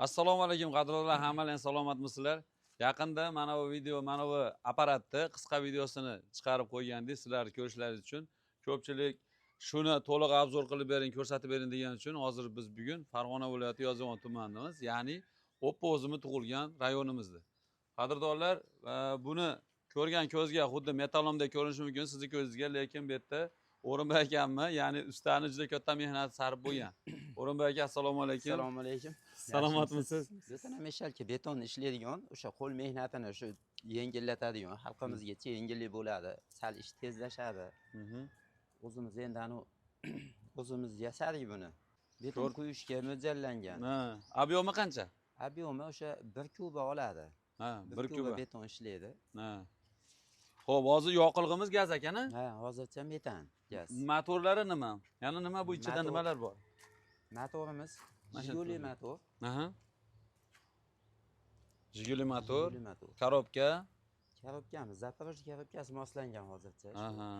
Assalomu alaykum qadrdonlar, hammalar salomatmisizlar? Yaqinda mana bu video, mana bu apparatni qisqa videosini chiqarib qo'ygandik sizlar ko'rishlaringiz uchun. Ko'pchilik shuni to'liq obzor qilib bering, ko'rsatib bering degan uchun hozir biz bugun Farg'ona viloyati Yozyovon tumanidamiz, ya'ni Oppo o'zimiz tug'ilgan rayonimizda. Qadrdonlar, buni ko'rgan ko'zga xuddi metallomdek ko'rinishi mumkin sizni ko'zingizga, lekin bu yerda O'rinboy akammi, ya'ni ustani juda katta mehnati sarf bo'lgan. O'rinboy aka, assalomu alaykum. Assalomu alaykum. Salomatmisiz? Bizda meshalki beton ishlaydigan, o'sha qo'l mehnatini shu yengillatadigan, xalqimizgacha yengillik bo'ladi, sal ish tezlashadi. O'zimiz endi o'zimiz yasadik buni. Beton quyishga mo'ljallangan. Ha, obyomi qancha? Obyomi o'sha 1 kuba oladi. Ha, 1 kuba beton ishlaydi. Ha. Xo'p, hozir yoqilg'imiz gaz ekan-a? Ha, hozircha metan, gaz. Motorlari nima? Yana nima bu ichida nimalar bor? Motorimiz Jiguli motor. Aha. Jiguli motor. Jiguli motor. Korobka. Korobkamiz Zaporojye korobkasi moslangan hozircha. Aha.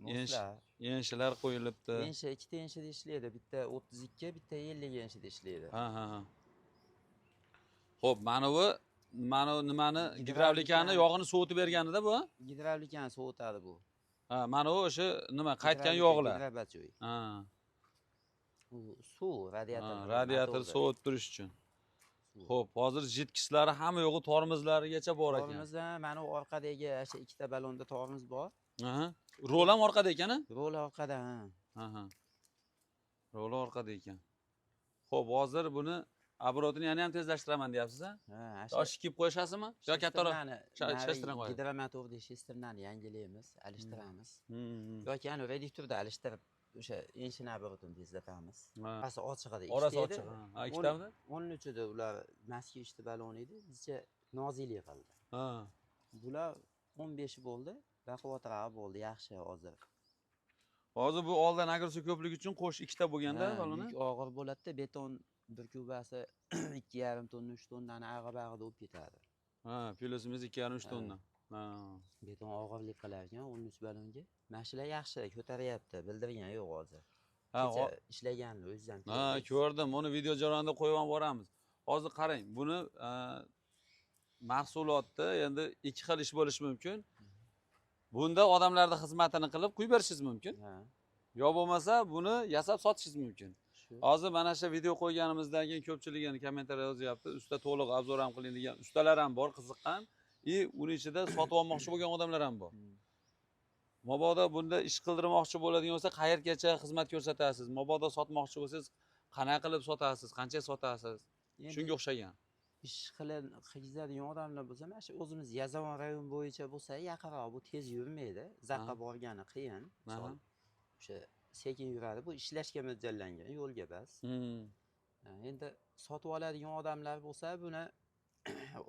Moslar. Yenshlar qo'yilibdi. Yenshi ikkita yenshida ishlaydi. Bitta 32, bitta 50 yenshida ishlaydi. Ha, ha, ha. Xo'p, mana nimani gidravlikani yog'ini sovutib berganida bu? Gidravlikani sovutadi bu. Ha, mana bu o'sha nima, qaytgan yog'lar. Ha. U suv radiator. Radiator sovutib turish uchun. Xo'p, hozir jitkichlar hamma yo'g'i tormozlarigacha bor ekan. Tormozda mana u orqadagi o'sha ikkita balonda tormoz bor. Aha. Rol ham orqada ekan-a? Rol orqada, ha. Aha. Rol orqada ekan. Xo'p, hozir buni oborotini yana ham tezlashtiraman deyapsiz-a? Ha, Tosh kiyib qo'yishasizmi? Yo kattaroq shashtiran qo'yasiz. Gidromotorni shesternani yangilaymiz, alishtiramiz. Yoki ana reduktorda alishtirib o'sha enshini oborotini tezlatamiz. Orasi ochiqida ikkita. Orasi ochiq. Ha, ikkitami? 13da ular maski ishti balon edi, bizcha nozillik qildi. Ha. Bular 15 bo'ldi, baquvvatroq bo'ldi, yaxshi hozir. Hozir bu oldin agrosi ko'plik uchun qo'sh ikkita bo'lganda baloni. Og'ir bo'ladi-da, beton 1 kubasi 2,5 tonna, 3 tonnani ag'ib-ag'ib olib ketadi. Ha, pilosimiz 2,5-3 tonna. Ha. Beton og'irlik qilar ekan 13 balonga. Mashina yaxshi ko'taryapti, bildirgan yo'q hozir. Ha, ishlaganlar o'zidan. Ha, ko'rdim. Uni video jarayonida qo'yib ham boramiz. Hozir qarang, buni mahsulotda endi ikki xil ish bo'lishi mumkin. Bunda odamlarning xizmatini qilib qo'yib berishingiz mumkin. Ha. Yo bo'lmasa buni yasab sotishingiz mumkin. Hozir mana shu video qo'yganimizdan keyin ko'pchilik endi kommentariya yozyapti. Usta to'liq obzor ham qiling degan ustalar ham bor, qiziqqan. Uni ichida sotib olmoqchi bo'lgan odamlar ham bor. Mabodo bunda ish qildirmoqchi bo'ladigan bo'lsa, qayergacha xizmat ko'rsatasiz? Mabodo sotmoqchi bo'lsangiz, qanaqa qilib sotasiz? Qancha sotasiz? Shunga o'xshagan. Ish qiladigan odamlar bo'lsa, mana shu o'zimiz Yozyovon rayon bo'yicha bo'lsa, yaqinroq bu tez yurmaydi. Zaxqa borgani qiyin. O'sha sekin yuradi. Bu ishlashga mo'ljallangan yo'lga bas. Endi sotib oladigan odamlar bo'lsa, buni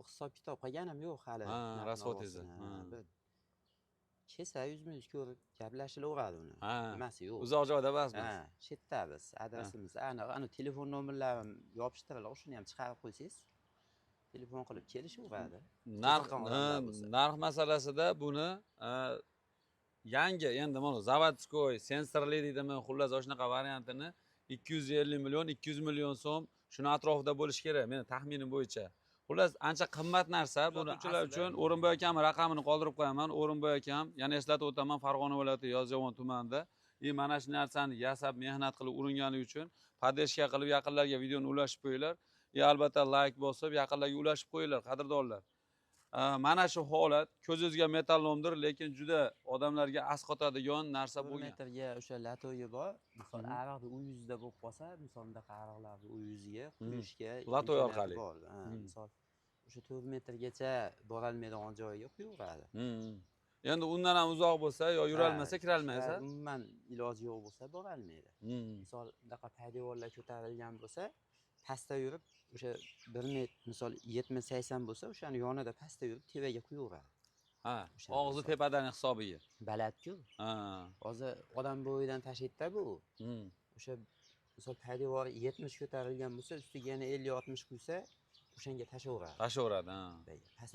hisob-kitob qilganim yo'q hali. Ha, rasvotingiz. Kelsa yuzma-yuz ko'rib gaplashilaveradi uni. Nimasi yo'q. Uzoq joyda emasmiz. Ha, chetda biz. Adresimiz ana telefon nomerlarim yopishtirilgan, shuni ham chiqarib qo'ysangiz, telefon qilib kelishaveradi. Narx masalasida buni yangi endi mana zavodskoy, sensorli deydimi, xullas shunaqa variantini 250 million, 200 million so'm shuni atrofida bo'lishi kerak, meni taxminim bo'yicha. Xullas ancha qimmat narsa. Buni uchun O'rinboy akam raqamini qoldirib qo'yaman. O'rinboy akam, yana eslatib o'taman, Farg'ona viloyati Yozyovon tumanida. Mana shu narsani yasab, mehnat qilib uringani uchun podeshka qilib yaqinlarga videoni ulashib qo'yinglar. Albatta like bosib, yaqinlarga ulashib qo'yinglar, qadrdonlar. Mana shu holat ko'zingizga metallomdir, lekin juda odamlarga asqotadigan narsa bo'lgan. 1 metrga o'sha latoyi bor. Misol, ariqda u yuzda bo'lib qolsa, misol bunday ariqlarni u yuziga quyishga latoy orqali. Misol, o'sha 4 metrgacha borolmaydigan joyiga qo'yaveradi. Endi undan ham uzoq bo'lsa, yo yurolmasa, kirolmaysa, umuman iloji yo'q bo'lsa, borolmaydi. Misol, bunaqa paydevorlar ko'tarilgan bo'lsa, pastda yurib, o'sha 1 metr, misol 70-80 bo'lsa, o'shani yonida pastda yurib, tevaga qo'yaveradi. Ha, og'zi tepadan hisobiga. Baland-ku. Ha. Hozir odam bo'yidan tashlaydi-da bu. O'sha misol paydevori 70 ko'tarilgan bo'lsa, ustiga yana 50-60 quysa, o'shanga tashaveradi. Tashaveradi, ha.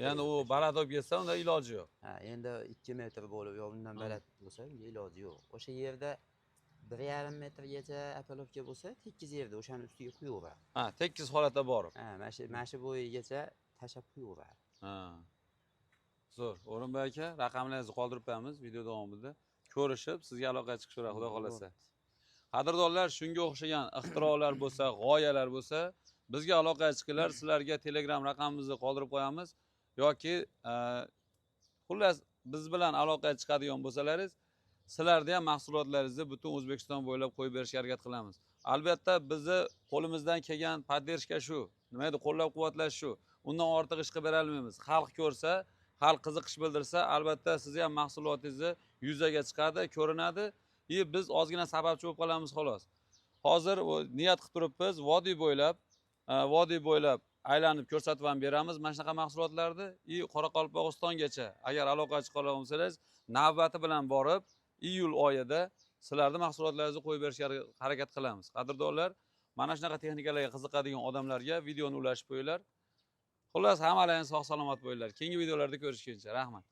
Ya'ni u baland olib ketsa, unda iloji yo'q. Ha, endi 2 metr bo'lib, yo undan baland bo'lsa, unga iloji yo'q. O'sha yerda 1,5 metrgacha apolovka bo'lsa, tekis yerda o'shani ustiga quyaveradi. Ha, tekis holatda borib. Ha, mana shu bo'yigacha tashlab quyaveradi. Ha. Zo'r. O'rinbek aka, raqamlaringizni qoldirib qo'yamiz video davomida. Ko'rishib, sizga aloqaga chiqishaveradi, xudo xolasa. Qadrdonlar, shunga o'xshagan ixtirolar bo'lsa, g'oyalar bo'lsa, bizga aloqaga chiqinglar, sizlarga Telegram raqamimizni qoldirib qo'yamiz yoki xullas biz bilan aloqaga chiqadigan bo'lsalaringiz, sizlarni ham mahsulotlaringizni butun O'zbekiston bo'ylab qo'yib berishga harakat qilamiz. Albatta, bizni qo'limizdan kelgan poddershka shu, nima edi, qo'llab-quvvatlash shu. Undan ortiq ish qilib bera olmaymiz. Xalq ko'rsa, xalq qiziqish bildirsa, albatta sizni ham mahsulotingizni yuzaga chiqadi, ko'rinadi. Biz ozgina sababchi bo'lib qolamiz xolos. Hozir niyat qilib turibmiz, vodiy bo'ylab aylanib ko'rsatib ham beramiz mana shunaqa mahsulotlarni. Qoraqalpog'istongacha agar aloqaga chiqa olsangiz, navbati bilan borib, iyul oyida sizlarni mahsulotlaringizni qo'yib berishga harakat qilamiz. Qadrdonlar, mana shunaqa texnikalarga qiziqadigan odamlarga videoni ulashib qo'yinglar. Xullas, hammalaringiz sog' salomat bo'linglar. Keyingi videolarda ko'rishguncha, rahmat.